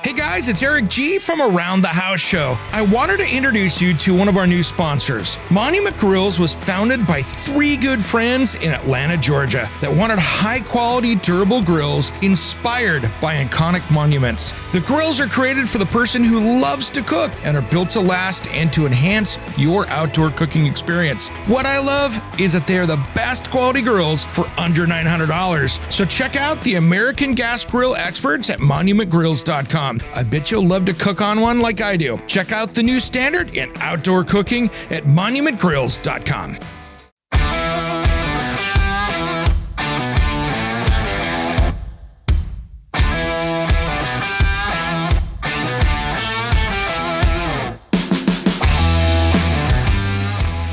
Hey guys, it's Eric G from Around the House Show. I wanted to introduce you to one of our new sponsors. Monument Grills was founded by three good friends in Atlanta, Georgia that wanted high-quality, durable grills inspired by iconic monuments. The grills are created for the person who loves to cook and are built to last and to enhance your outdoor cooking experience. What I love is that they are the best quality grills for under $900. So check out the American Gas Grill experts at monumentgrills.com. I bet you'll love to cook on one like I do. Check out the new standard in outdoor cooking at monumentgrills.com.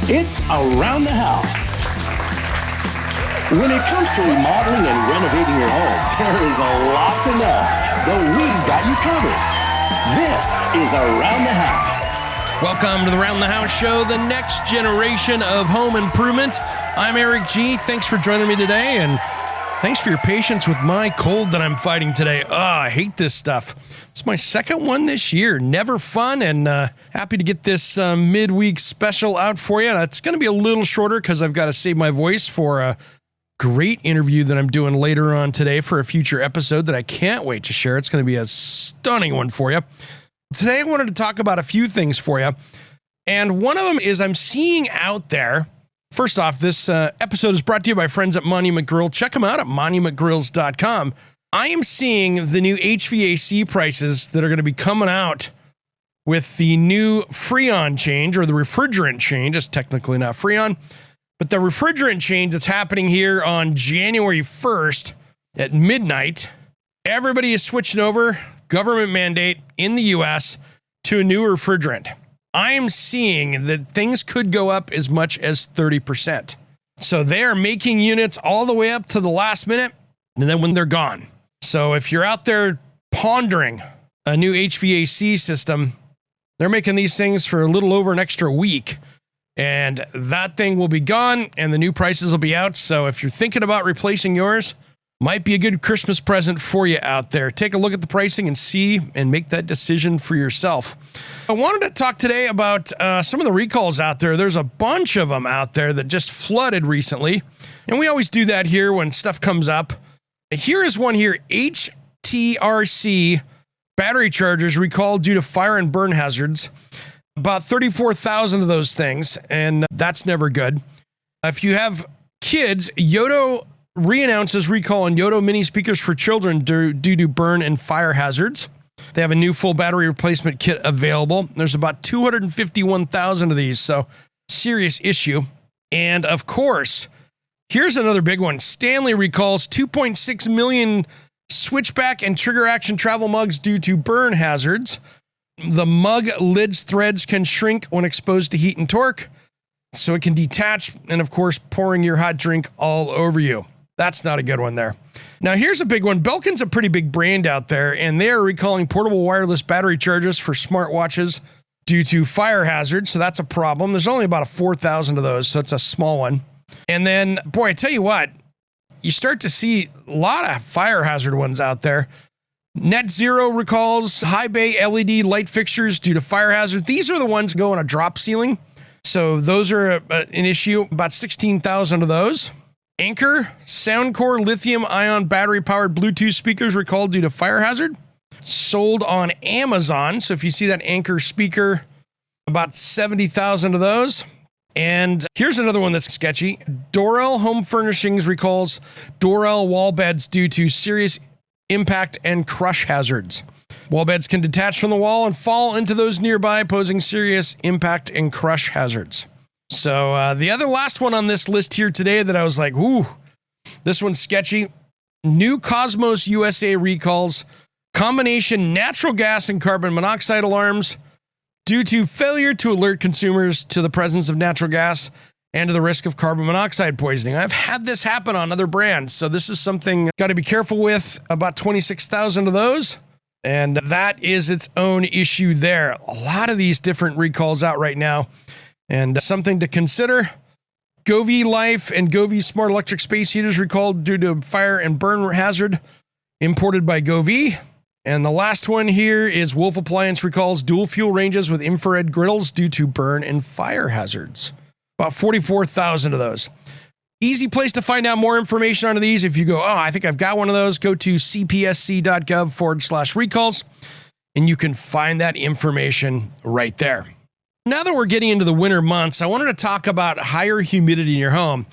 It's Around the House. When it comes to remodeling and renovating your home, there is a lot to know, but we've got you covered. This is Around the House. Welcome to the Around the House Show, the next generation of home improvement. I'm Eric G. Thanks for joining me today, and thanks for your patience with my cold that I'm fighting today. I hate this stuff. It's my second one this year. Never fun, and happy to get this midweek special out for you. It's going to be a little shorter because I've got to save my voice for a great interview that I'm doing later on today for a future episode that I can't wait to share. It's going to be a stunning one for you. Today, I wanted to talk about a few things for you. And one of them is I'm seeing out there. First off, this episode is brought to you by friends at Monument Grill. Check them out at monumentgrills.com. I am seeing the new HVAC prices that are going to be coming out with the new Freon change, or the refrigerant change. It's technically not Freon, but the refrigerant change that's happening here on January 1st at midnight. Everybody is switching over, government mandate in the U.S., to a new refrigerant. I am seeing that things could go up as much as 30%. So they are making units all the way up to the last minute, and then when they're gone. So if you're out there pondering a new HVAC system, they're making these things for a little over an extra week. And that thing will be gone, and the new prices will be out. So if you're thinking about replacing yours, might be a good Christmas present for you out there. Take a look at the pricing and see and make that decision for yourself. I wanted to talk today about some of the recalls out there. There's a bunch of them out there that just flooded recently. And we always do that here when stuff comes up. Here is one here. HTRC battery chargers recalled due to fire and burn hazards. About 34,000 of those things, and that's never good. If you have kids, Yoto reannounces recall on Yoto mini speakers for children due to burn and fire hazards. They have a new full battery replacement kit available. There's about 251,000 of these, so serious issue. And of course, here's another big one. Stanley recalls 2.6 million switchback and trigger action travel mugs due to burn hazards. The mug lid's threads can shrink when exposed to heat and torque, so it can detach, and of course, pouring your hot drink all over you. That's not a good one there. Now, here's a big one. Belkin's a pretty big brand out there, and they are recalling portable wireless battery chargers for smartwatches due to fire hazards, so that's a problem. There's only about 4,000 of those, so it's a small one. And then, boy, I tell you what, you start to see a lot of fire hazard ones out there. Net Zero recalls high bay LED light fixtures due to fire hazard. These are the ones that go on a drop ceiling. So those are an issue. About 16,000 of those. Anchor Soundcore lithium ion battery powered Bluetooth speakers recalled due to fire hazard. Sold on Amazon. So if you see that Anchor speaker, about 70,000 of those. And here's another one that's sketchy. Dorel Home Furnishings recalls Dorel wall beds due to serious impact and crush hazards. Wall beds can detach from the wall and fall into those nearby, posing serious impact and crush hazards. So the other last one on this list here today that I was like, ooh, this one's sketchy. New Cosmos USA recalls combination natural gas and carbon monoxide alarms due to failure to alert consumers to the presence of natural gas and to the risk of carbon monoxide poisoning. I've had this happen on other brands, so this is something got to be careful with. About 26,000 of those, and that is its own issue there. A lot of these different recalls out right now, and something to consider. Govee Life and Govee Smart Electric Space Heaters recalled due to fire and burn hazard, imported by Govee. And the last one here is Wolf Appliance recalls dual fuel ranges with infrared griddles due to burn and fire hazards. About 44,000 of those. Easy place to find out more information on these. If you go, I think I've got one of those, go to cpsc.gov/recalls, and you can find that information right there. Now that we're getting into the winter months, I wanted to talk about higher humidity in your home.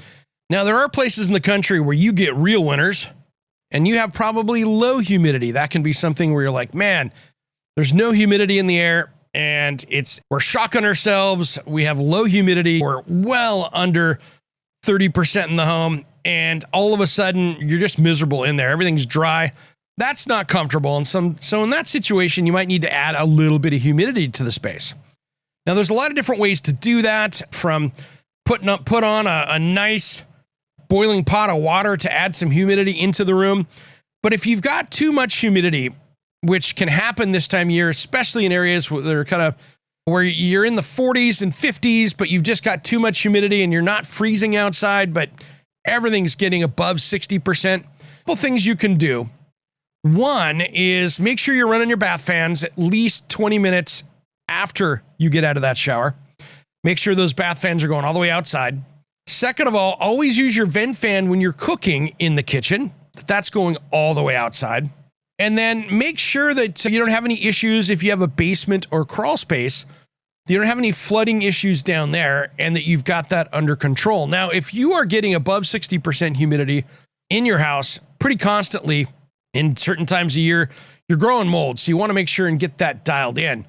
Now, there are places in the country where you get real winters, and you have probably low humidity. That can be something where you're like, man, there's no humidity in the air, and we're shocking ourselves. We have low humidity. We're well under 30% in the home, and all of a sudden, you're just miserable in there. Everything's dry. That's not comfortable. And so in that situation, you might need to add a little bit of humidity to the space. Now, there's a lot of different ways to do that, from put on a nice boiling pot of water to add some humidity into the room. But if you've got too much humidity, which can happen this time of year, especially in areas where you're in the 40s and 50s, but you've just got too much humidity and you're not freezing outside, but everything's getting above 60%. Couple things you can do. One is make sure you're running your bath fans at least 20 minutes after you get out of that shower. Make sure those bath fans are going all the way outside. Second of all, always use your vent fan when you're cooking in the kitchen. That's going all the way outside. And then make sure that you don't have any issues if you have a basement or crawl space. You don't have any flooding issues down there, and that you've got that under control. Now, if you are getting above 60% humidity in your house pretty constantly in certain times of year, you're growing mold. So you want to make sure and get that dialed in.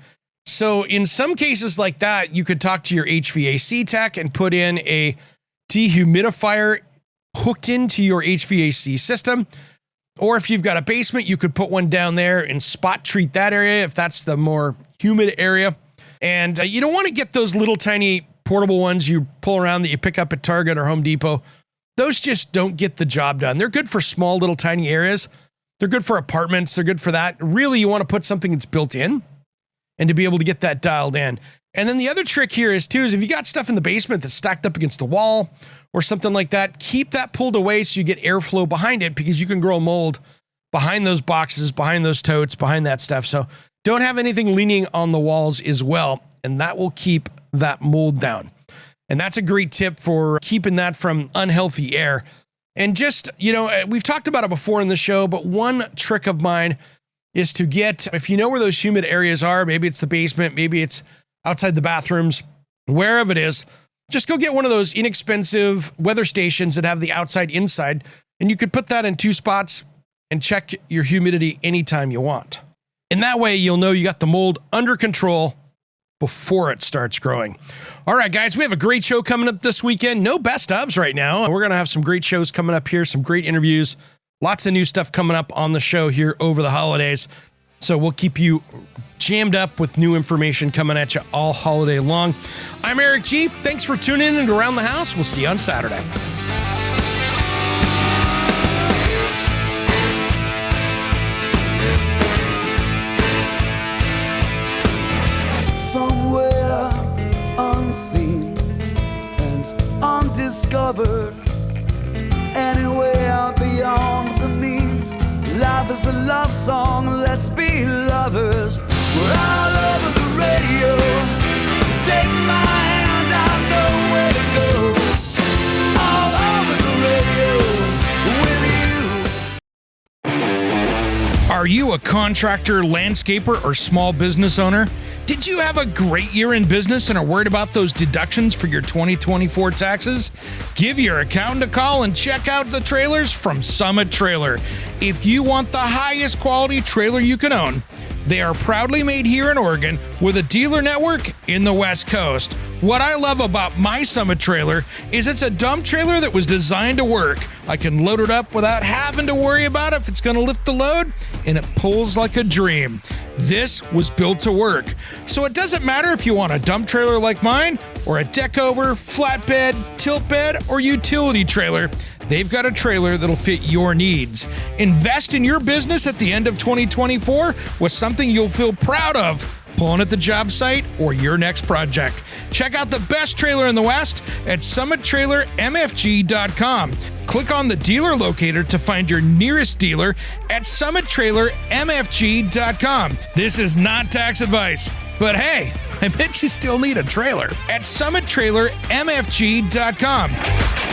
So in some cases like that, you could talk to your HVAC tech and put in a dehumidifier hooked into your HVAC system. Or if you've got a basement, you could put one down there and spot treat that area if that's the more humid area. And you don't want to get those little tiny portable ones you pull around that you pick up at Target or Home Depot. Those just don't get the job done. They're good for small little tiny areas. They're good for apartments. They're good for that. Really, you want to put something that's built in and to be able to get that dialed in. And then the other trick here is if you got stuff in the basement that's stacked up against the wall or something like that, keep that pulled away so you get airflow behind it, because you can grow mold behind those boxes, behind those totes, behind that stuff. So don't have anything leaning on the walls as well, and that will keep that mold down. And that's a great tip for keeping that from unhealthy air. And just, we've talked about it before in the show, but one trick of mine is to get, if you know where those humid areas are, maybe it's the basement, maybe it's outside the bathrooms, wherever it is, just go get one of those inexpensive weather stations that have the outside inside, and you could put that in 2 spots and check your humidity anytime you want. And that way you'll know you got the mold under control before it starts growing. All right, guys, we have a great show coming up this weekend. No best ofs right now. We're going to have some great shows coming up here, some great interviews, lots of new stuff coming up on the show here over the holidays. So we'll keep you jammed up with new information coming at you all holiday long. I'm Eric G. Thanks for tuning in and Around the House. We'll see you on Saturday. Somewhere unseen and undiscovered, anywhere beyond the mean. Life is a love song, let's be lovers. We're all over the radio. Take my hand, I know where to go. All over the radio with you. Are you a contractor, landscaper, or small business owner? Did you have a great year in business and are worried about those deductions for your 2024 taxes? Give your accountant a call and check out the trailers from Summit Trailer. If you want the highest quality trailer you can own, they are proudly made here in Oregon with a dealer network in the West Coast. What I love about my Summit Trailer is it's a dump trailer that was designed to work. I can load it up without having to worry about if it's going to lift the load, and it pulls like a dream. This was built to work. So it doesn't matter if you want a dump trailer like mine or a deck over, flatbed, tilt bed, or utility trailer. They've got a trailer that'll fit your needs. Invest in your business at the end of 2024 with something you'll feel proud of pulling at the job site or your next project. Check out the best trailer in the West at summittrailermfg.com. Click on the dealer locator to find your nearest dealer at summittrailermfg.com. This is not tax advice, but hey, I bet you still need a trailer at summittrailermfg.com.